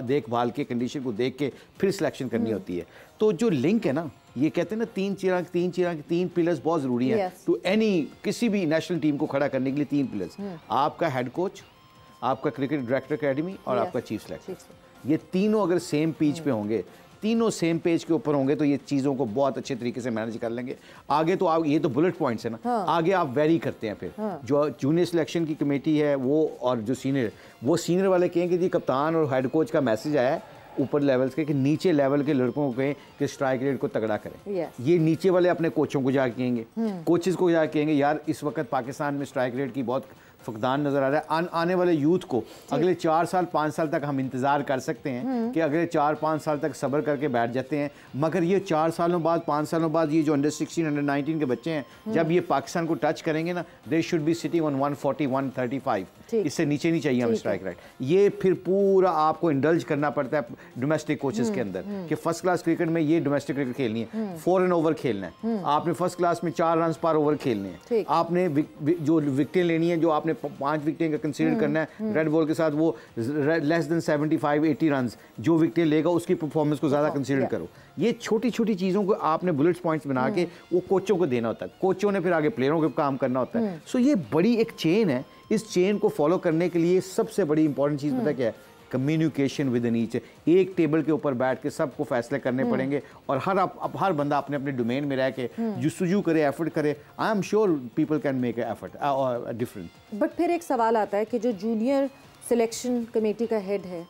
देखभाल के कंडीशन को देख के फिर सिलेक्शन करनी होती है। तो जो लिंक है ना, ये कहते हैं ना, 3 पिलर्स बहुत ज़रूरी हैं टू एनी, किसी भी नेशनल टीम को खड़ा करने के लिए 3 पिलर्स। आपका हेड कोच, आपका क्रिकेट डायरेक्टर अकेडमी और आपका चीफ सिलेक्टर। ये तीनों अगर सेम पेज पे होंगे, तीनों सेम पेज के ऊपर होंगे, तो ये चीज़ों को बहुत अच्छे तरीके से मैनेज कर लेंगे। आगे तो आप, ये तो बुलेट पॉइंट्स है ना, आगे आप वेरी करते हैं फिर। जो जूनियर सिलेक्शन की कमेटी है वो, और जो सीनियर वाले कहेंगे जी कप्तान और हेड कोच का मैसेज आया है ऊपर लेवल्स के कि नीचे लेवल के लड़कों को कहें कि स्ट्राइक रेट को तगड़ा करें। ये नीचे वाले अपने कोचों को जाके कहेंगे, कोचेस को जाके कहेंगे यार इस वक्त पाकिस्तान में स्ट्राइक रेट की बहुत फकदान नज़र आ रहा है। आने वाले यूथ को अगले 4 साल 5 साल तक हम इंतज़ार कर सकते हैं कि अगले 4-5 साल तक सब्र करके बैठ जाते हैं, मगर ये 4 सालों बाद 5 सालों बाद ये जो अंडर 16 अंडर 19 के बच्चे हैं, जब ये पाकिस्तान को टच करेंगे ना, they should be sitting on 140 135, इससे नीचे नहीं चाहिए हमें स्ट्राइक रेट। ये फिर पूरा आपको इंडल्ज करना पड़ता है डोमेस्टिक कोचेस के अंदर कि फर्स्ट क्लास क्रिकेट में ये डोमेस्टिक क्रिकेट खेलनी है, 4 रन ओवर खेलना है आपने, फर्स्ट क्लास में 4 रन पर ओवर खेलने हैं आपने, जो विकेटें लेनी है, जो आपने 5 विकेटें का कंसीडर करना है रेड बॉल के साथ, वो लेस देन 75-80 रन जो विकेटें लेगा उसकी परफॉर्मेंस को ज़्यादा कंसीडर करो। ये छोटी छोटी चीज़ों को आपने बुलेट पॉइंट्स बना के वो कोचों को देना होता है, कोचों ने फिर आगे प्लेयरों के काम करना होता है। सो ये बड़ी एक चेन है, इस चेन को फॉलो करने के लिए सबसे बड़ी इंपॉर्टेंट चीज़ पता क्या है? Communication with in each. एक टेबल के ऊपर बैठ के सबको फैसले करने पड़ेंगे और हर बंदा अपने अपने डोमेन में रह के जुस्तजू करे, एफर्ट करे। I am sure people can make effort different. But फिर एक सवाल आता है कि जो जूनियर सिलेक्शन कमेटी का हेड है,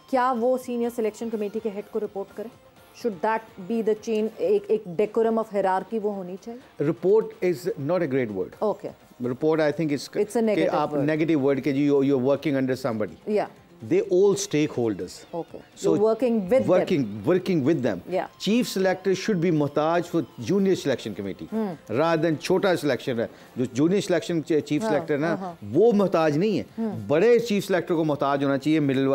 क्या वो सीनियर सिलेक्शन कमेटी के हेड को रिपोर्ट करे? Should that be the chain, एक डेकोरम ऑफ हायरार्की वो होनी चाहिए? Report is not a great word. Okay, report I think it's a negative आप word. नेगेटिव वर्ड के जी you are working under somebody. या They all stakeholders. Okay. So working with them. Yeah. Chief selector should be muhtaj for junior selection committee. Rather than छोटा selection है, जो junior selection chief selector ना, वो मुहताज नहीं है. बड़े chief selector को मुहताज होना चाहिए middle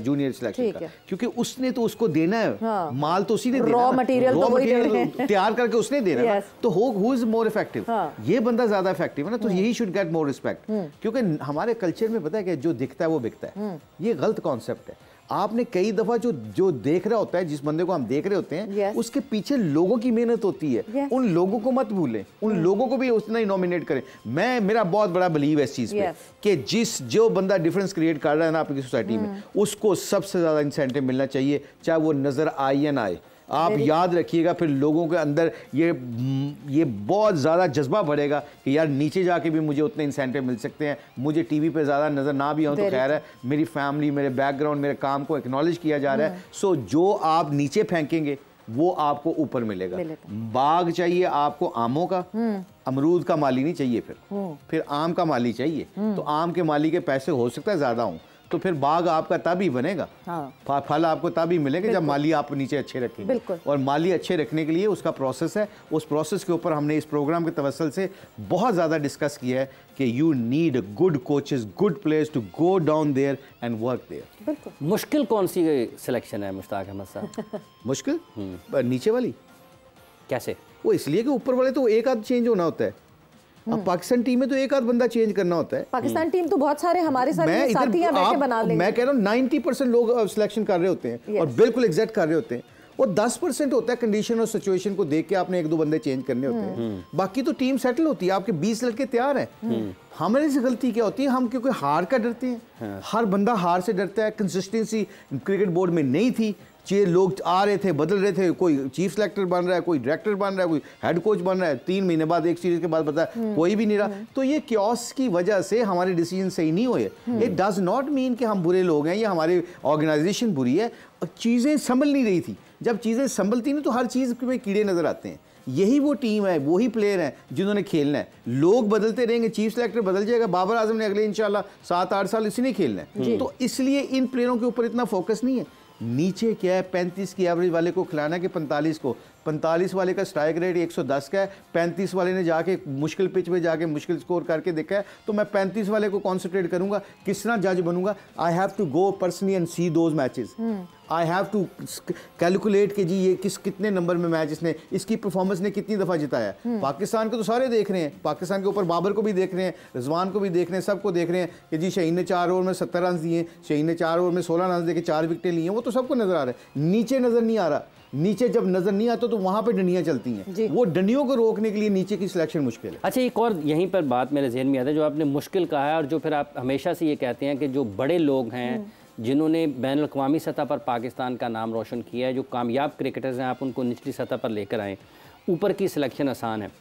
junior selection का, क्योंकि उसने तो उसको देना है, माल तो उसी ने देना है. Raw material तैयार करके उसने देना है. तो who is more effective? ये बंदा ज़्यादा effective है ना, तो यही should get more respect. क्योंकि हमारे कल्चर में पता है कि जो दिखता है वो बिकता है. ये गलत कॉन्सेप्ट है. आपने कई दफा जो देख रहा होता है, जिस बंदे को हम देख रहे होते हैं, उसके पीछे लोगों की मेहनत होती है. उन लोगों को मत भूलें, उन लोगों को भी उतना ही नॉमिनेट करें. मेरा बहुत बड़ा बिलीव है इस चीज पे कि जो बंदा डिफरेंस क्रिएट कर रहा है ना आपकी सोसाइटी में, उसको सबसे ज्यादा इंसेंटिव मिलना चाहिए, चाहे वो नजर आए या ना आए. आप याद रखिएगा, फिर लोगों के अंदर ये बहुत ज़्यादा जज्बा बढ़ेगा कि यार नीचे जाके भी मुझे उतने इंसेंटिव मिल सकते हैं. मुझे टीवी पे ज़्यादा नज़र ना भी आऊँ तो खैर है, मेरी फैमिली, मेरे बैकग्राउंड, मेरे काम को एक्नॉलेज किया जा रहा है. सो जो आप नीचे फेंकेंगे वो आपको ऊपर मिलेगा. बाग चाहिए आपको आमों का, अमरूद का माली नहीं चाहिए. फिर आम का माली चाहिए. तो आम के माली के पैसे हो सकता है ज़्यादा हों, तो फिर बाग आपका तभी बनेगा. फल आपको तभी मिलेंगे जब माली आप नीचे अच्छे रखेंगे. और माली अच्छे रखने के लिए उसका प्रोसेस है. उस प्रोसेस के ऊपर हमने इस प्रोग्राम के तवस्सुल से बहुत ज़्यादा डिस्कस किया है कि you need good coaches, good players to go down there and work there. मुश्किल कौन सी सिलेक्शन है मुश्ताक अहमद साहब? मुश्किल नीचे वाली. कैसे? वो इसलिए कि ऊपर वाले तो एक आध चेंज होना होता है. अब पाकिस्तान टीम में तो एक आध बंदा चेंज करना होता है. पाकिस्तान टीम तो बहुत सारे हमारे सारे साथी हैं, बैठे बना लेंगे. मैं कह रहा हूँ 90% लोग सिलेक्शन कर रहे होते हैं और बिल्कुल एग्जैक्ट कर रहे होते हैं. और 10% होता है कंडीशन और सिचुएशन को देख के आपने एक दो बंदे चेंज करने होते हैं. बाकी तो टीम सेटल होती है, आपके 20 लड़के तैयार हैं. हमारे से गलती क्या होती है, हम क्योंकि हार का डरते हैं. हर बंदा हार से डरता है. कंसिस्टेंसी क्रिकेट बोर्ड में नहीं थी. लोग आ रहे थे, बदल रहे थे. कोई चीफ सेलेक्टर बन रहा है, कोई डायरेक्टर बन रहा है, कोई हेड कोच बन रहा है. 3 महीने बाद एक सीरीज के बाद बता कोई भी नहीं रहा. तो ये क्योस की वजह से हमारे डिसीजन सही नहीं हुए. इट डज नॉट मीन कि हम बुरे लोग हैं या हमारी ऑर्गेनाइजेशन बुरी है. चीज़ें संभल नहीं रही थी. जब चीज़ें संभलती नहीं तो हर चीज़ में कीड़े नजर आते हैं. यही वो टीम है, वही प्लेयर हैं जिन्होंने खेलना है. लोग बदलते रहेंगे, चीफ सेलेक्टर बदल जाएगा. बाबर आजम ने अगले इंशाल्लाह 7-8 साल इसी ने खेलना है. तो इसलिए इन प्लेयरों के ऊपर इतना फोकस नहीं है. नीचे क्या है, 35 की एवरेज वाले को खिलाना है कि 45 को. 45 वाले का स्ट्राइक रेट 110 का है. 35 वाले ने जाके मुश्किल पिच में जाके मुश्किल स्कोर करके देखा है. तो मैं 35 वाले को कॉन्सेंट्रेट करूंगा. किस तरह जज बनूंगा? I have to go personally and see those matches. I have to calculate कि जी ये कितने नंबर में मैच इसने, इसकी परफॉर्मेंस ने कितनी दफ़ा जिताया. पाकिस्तान को तो सारे देख रहे हैं. पाकिस्तान के ऊपर बाबर को भी देख रहे हैं, रिजवान को भी देख रहे हैं, सबको देख रहे हैं कि जी शहीन ने 4 ओवर में 70 रन दिए, शहीन ने 4 ओवर में 16 रन देके 4 विकेटें ली हैं. वो तो सबको नजर आ रहा है. नीचे नजर नहीं आ रहा. नीचे जब नजर नहीं आता तो वहां पे डंडियां चलती हैं. वो डंडियों को रोकने के लिए नीचे की सिलेक्शन मुश्किल है. अच्छा, एक और यहीं पर बात मेरे जहन में आता है जो आपने मुश्किल कहा है, और जो फिर आप हमेशा से ये कहते हैं कि जो बड़े लोग हैं जिन्होंने बैन अल-अक़वामी सतह पर पाकिस्तान का नाम रोशन किया है, जो कामयाब क्रिकेटर्स हैं, आप उनको निचली सतह पर लेकर आएँ. ऊपर की सिलेक्शन आसान है.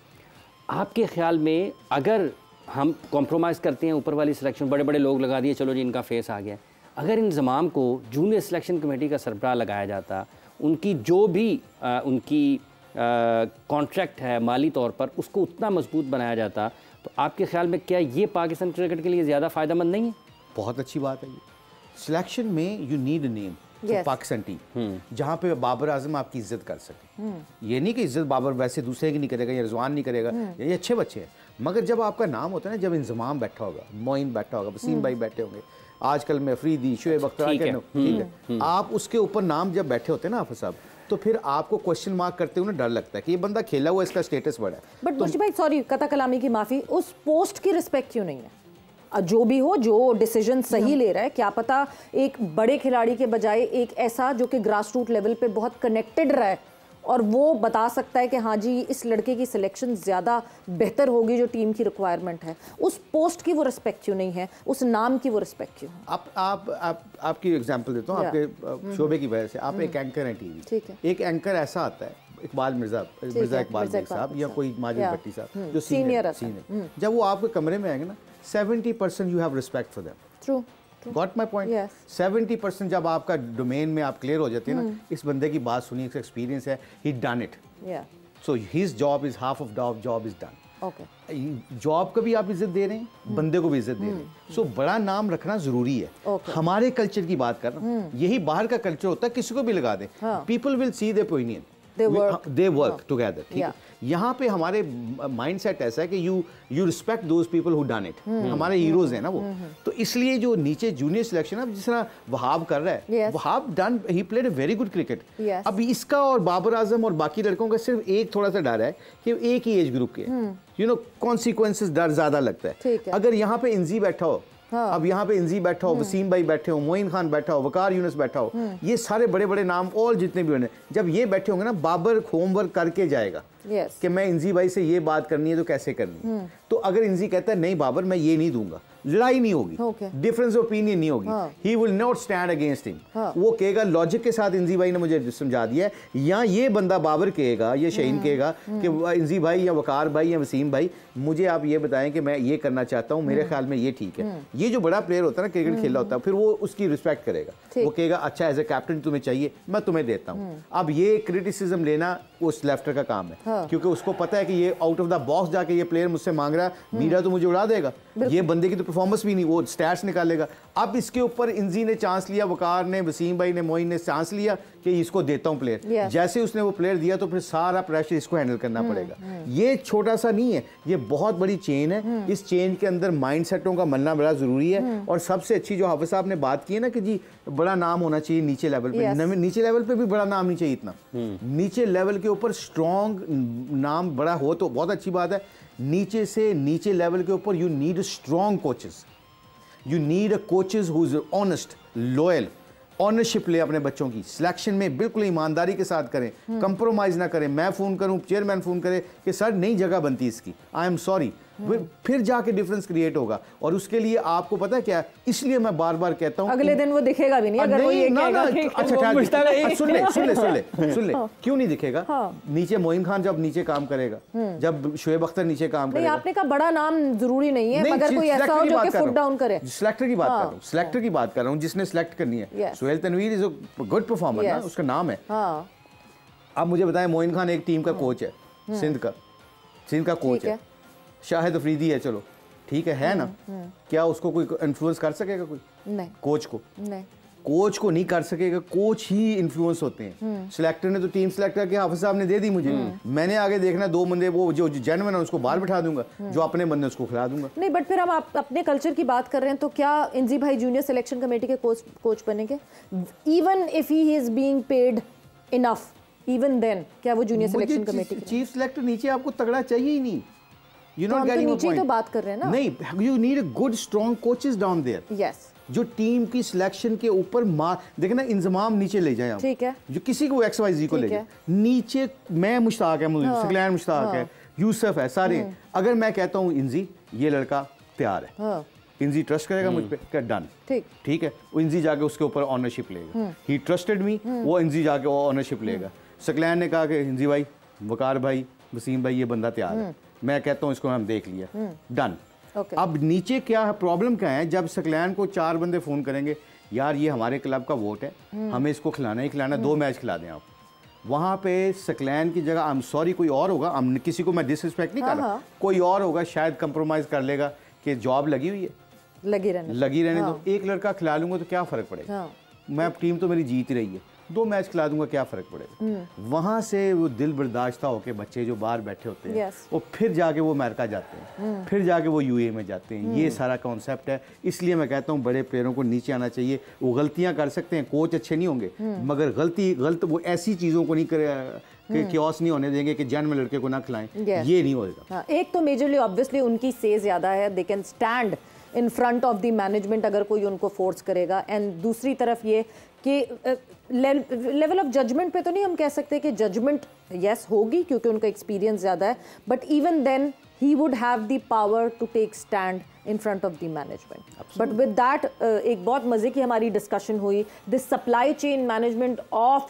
आपके ख्याल में अगर हम कॉम्प्रोमाइज़ करते हैं, ऊपर वाली सिलेक्शन बड़े बड़े लोग लगा दिए, चलो जी इनका फेस आ गया, अगर इंज़माम को जूनियर सिलेक्शन कमेटी का सरबराह लगाया जाता, उनकी जो भी उनकी कॉन्ट्रैक्ट है माली तौर पर, उसको उतना मजबूत बनाया जाता, तो आपके ख्याल में क्या ये पाकिस्तान क्रिकेट के लिए ज़्यादा फ़ायदेमंद नहीं है? बहुत अच्छी बात है. ये सिलेक्शन में you need a name Pakistan team जहाँ पे बाबर आजम आपकी इज्जत कर सके. ये नहीं कि इज्जत बाबर वैसे दूसरे की नहीं करेगा या रिजवान नहीं करेगा, ये अच्छे बच्चे हैं. मगर जब आपका नाम होता है ना, जब इंजमाम बैठा होगा, मोइन बैठा होगा, वसीम भाई बैठे होंगे, आजकल में अफरीदी, शुएब अख्तर, ठीक है, आप उसके ऊपर नाम जब बैठे होते हैं ना हाफिज साहब, तो फिर आपको क्वेश्चन मार्क करते हुए डर लगता है कि ये बंदा खेला हुआ, इसका स्टेटस बड़ा है. बट मुझे भाई सॉरी कता कलामी की माफ़ी, उस पोस्ट की रिस्पेक्ट क्यों नहीं है? जो भी हो, जो डिसीजन सही ले रहा है, क्या पता एक बड़े खिलाड़ी के बजाय एक ऐसा जो कि ग्रास रूट लेवल पे बहुत कनेक्टेड रहा है और वो बता सकता है कि हाँ जी इस लड़के की सिलेक्शन ज़्यादा बेहतर होगी जो टीम की रिक्वायरमेंट है. उस पोस्ट की वो रिस्पेक्ट क्यों नहीं है? उस नाम की वो रिस्पेक्ट क्यों है? आपकी एग्जांपल देता हूँ. आपके शोबे की वजह से आप एक एंकर हैं टीवी. ठीक है. एक एंकर ऐसा आता है, इकबाल मिर्जा इकबाल साहब या कोई माजिद भट्टी साहब जो सीनियर. जब वो आपके कमरे में आएंगे ना, 70% you have respect for them. True. Got my point. 70% जब आपका डोमेन में आप क्लियर हो जाते हैं ना, इस बंदे की बात सुनिए, एक्सपीरियंस है, he done it, so his job is half of job is done. Job को भी आप इज्जत दे रहे हैं, बंदे को भी इज्जत दे रहे हैं, सो बड़ा नाम रखना जरूरी है। हमारे कल्चर की बात कर रहा हूँ, यही बाहर का कल्चर होता है, किसी को भी लगा दे, people will see their opinion, they work together, ठीक है। यहाँ पे हमारे माइंड सेट ऐसा है कि you respect those people who done it, हमारे हीरोज हैं ना वो, तो इसलिए जो नीचे जूनियर सिलेक्शन है, जिस तरह वहाब कर रहा है, Wahab done, he played a very good cricket. अब इसका और बाबर आजम और बाकी लड़कों का सिर्फ एक थोड़ा सा डर है कि एक ही एज ग्रुप के, यू नो, कॉन्सिक्वेंसेस डर ज्यादा लगता है। अगर यहाँ पे इंजी बैठा हो, अब यहाँ पे इंजी बैठा हो, वसीम भाई बैठे हो, मोइन खान बैठा हो, वकार यूनुस बैठा हो, ये सारे बड़े बड़े नाम और जितने भी होने, जब ये बैठे होंगे ना, बाबर होमवर्क करके जाएगा कि मैं इंजी भाई से ये बात करनी है तो कैसे करनी है। तो अगर इंजी कहता है नहीं बाबर मैं ये नहीं दूंगा, लड़ाई नहीं होगी, डिफरेंस ओपिनियन नहीं होगी, he will not stand against him. वो कहेगा लॉजिक के साथ, इंजी भाई ने मुझे समझा दिया है, या ये बंदा बाबर कहेगा, ये शहीन कहेगा कि इंजी भाई या वकार भाई या वसीम भाई, मुझे आप ये बताएं कि मैं ये करना चाहता हूँ, मेरे ख्याल में ये ठीक है। ये जो बड़ा प्लेयर होता है ना, क्रिकेट खेला होता है, फिर वो उसकी रिस्पेक्ट करेगा, वो कहेगा अच्छा एज ए कैप्टन तुम्हें चाहिए, मैं तुम्हें देता हूँ। अब ये क्रिटिसिज्म लेना उस लेफ्टर का काम है, क्योंकि उसको पता है कि ये आउट ऑफ द बॉक्स जाके ये प्लेयर मुझसे मांग रहा है, मीडिया तो मुझे उड़ा देगा, ये बंदे की तो परफॉर्मेंस भी नहीं, वो स्टैट्स निकालेगा। अब इसके ऊपर इंजी ने चांस लिया, वकार ने, वसीम भाई ने, मोइन ने चांस लिया कि इसको देता हूं प्लेयर। जैसे उसने वो प्लेयर दिया तो फिर सारा प्रेशर इसको हैंडल करना पड़ेगा। ये छोटा सा नहीं है, ये बहुत बड़ी चेन है। इस चेन के अंदर माइंडसेटों का बनना बड़ा जरूरी है। और सबसे अच्छी जो हाफिज साहब ने बात की है ना कि जी बड़ा नाम होना चाहिए नीचे लेवल पे, नीचे लेवल पे भी बड़ा नाम नहीं चाहिए इतना, नीचे लेवल के ऊपर स्ट्रॉन्ग नाम बड़ा हो तो बहुत अच्छी बात है। नीचे से नीचे लेवल के ऊपर you need strong coaches, you need a coaches who is honest, loyal, ownership ले अपने बच्चों की, सिलेक्शन में बिल्कुल ईमानदारी के साथ करें, कंप्रोमाइज ना करें। मैं फ़ोन करूं, चेयरमैन फ़ोन करे कि सर नई जगह बनती इसकी, आई एम सॉरी, फिर जाके डिफरेंस क्रिएट होगा। और उसके लिए आपको पता है क्या, इसलिए मैं बार बार कहता हूं अगले दिन वो दिखेगा भी नहीं, अगर वो ये कहेगा कि अच्छा सुन ले क्यों नहीं दिखेगा। नीचे मोइन खान जब नीचे काम करेगा, जब शुएब अख्तर नीचे काम करेगा, आपने कहा बड़ा नाम जरूरी नहीं है, मगर कोई ऐसा हो जो कि फुट डाउन करे। सिलेक्टर की बात कर रहा हूं, सिलेक्टर की बात कर रहा हूं, जिसने सिलेक्ट करनी है। Suhail Tanveer is a good performer ना, उसका नाम है। अब मुझे बताएं, मोइन खान एक टीम का कोच है, सिंध का कोच है, शाहिद अफरीदी है, चलो ठीक है ना, क्या उसको कोई इन्फ्लुएंस कर सकेगा कोई? नहीं। कोच को नहीं कर सकेगा, कोच ही इन्फ्लुएंस होते हैं। सिलेक्टर ने तो टीम सिलेक्ट करके हाफिज साहब ने दे दी मुझे, मैंने आगे देखना 2 बंदे वो जो जेन्युइन है उसको बाहर बिठा दूंगा, जो अपने बंदे उसको खिला दूंगा। नहीं, बट फिर हम अपने कल्चर की बात कर रहे हैं, तो क्या इंजी भाई जूनियर सिलेक्शन कमेटी के कोच बनेंगे? Even if he is being paid enough, even then क्या वो junior selection committee? Chief selector नीचे आपको तगड़ा चाहिए ही नहीं। You not getting my point. तो बात कर रहे हैं ना? नहीं, you need a good strong coaches down there. Yes. जो टीम की सिलेक्शन के ऊपर देखे ना, इंजमाम नीचे ले जाए, ठीक है, जो किसी को XYZ को ले जाए नीचे। मैं मुश्ताक है, मुझे सकलैन मुश्ताक है, यूसुफ है, सारे। अगर मैं कहता हूँ इंजी ये लड़का तैयार है, इंजी ट्रस्ट करेगा मुझ पे, क्या डन, ठीक है, वो इंजी जाके उसके ऊपर ऑनरशिप लेगा। ही ट्रस्टेड मी, वो इंजी जाके ऑनरशिप लेगा। सकलैन ने कहा कि इंजी भाई, वकार भाई, वसीम भाई, ये बंदा तैयार है, मैं कहता हूँ इसको हम देख लिया, डन। अब नीचे क्या है, प्रॉब्लम क्या है, जब सकलैन को 4 बंदे फोन करेंगे, यार ये हमारे क्लब का वोट है, हमें इसको खिलाना ही खिलाना, 2 मैच खिला दें आप, वहाँ पे सकलैन की जगह, आई एम सॉरी, कोई और होगा, हम किसी को मैं डिसरिस्पेक्ट नहीं कर रहा, कोई और होगा शायद कंप्रोमाइज कर लेगा कि जॉब लगी हुई है, लगी रहने दो, एक लड़का खिला लूंगा तो क्या फर्क पड़ेगा, मैं टीम तो मेरी जीत रही है, 2 मैच खिला दूंगा, क्या फर्क पड़ेगा। वहां से वो दिल बर्दाश्ता होके बच्चे जो बाहर बैठे होते हैं, वो फिर जाके वो अमेरिका जाते हैं, फिर जाके वो UAE में जाते हैं। ये सारा कॉन्सेप्ट है। इसलिए मैं कहता हूँ बड़े प्लेयरों को नीचे आना चाहिए। वो गलतियां कर सकते हैं, कोच अच्छे नहीं होंगे, मगर गलत वो ऐसी चीज़ों को नहीं करे, क्योस नहीं होने देंगे कि जन्म लड़के को ना खिलाएं, ये नहीं होगा। एक तो मेजरली ऑब्वियसली उनकी से ज़्यादा है, they can stand in front of the management अगर कोई उनको फोर्स करेगा। एंड दूसरी तरफ ये कि लेवल ऑफ जजमेंट पे तो नहीं हम कह सकते कि जजमेंट यस होगी क्योंकि उनका एक्सपीरियंस ज़्यादा है, but even then he would have the power to take stand in front of the management. Absolutely. But with that एक बहुत मज़े की हमारी डिस्कशन हुई, this supply chain management of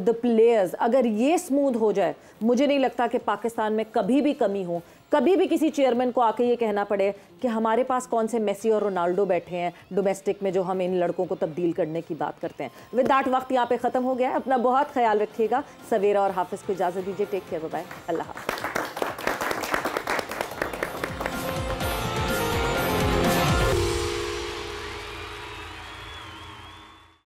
the players, अगर ये स्मूथ हो जाए, मुझे नहीं लगता कि पाकिस्तान में कभी भी कमी हो। कभी भी किसी चेयरमैन को आके ये कहना पड़े कि हमारे पास कौन से मेसी और रोनाल्डो बैठे हैं डोमेस्टिक में जो हम इन लड़कों को तब्दील करने की बात करते हैं। विद दैट वक्त यहाँ पे ख़त्म हो गया है। अपना बहुत ख्याल रखिएगा। सवेरा और हाफिज़ को इजाज़त दीजिए। टेक केयर, बाय बाय, अल्लाह हाफ़िज़।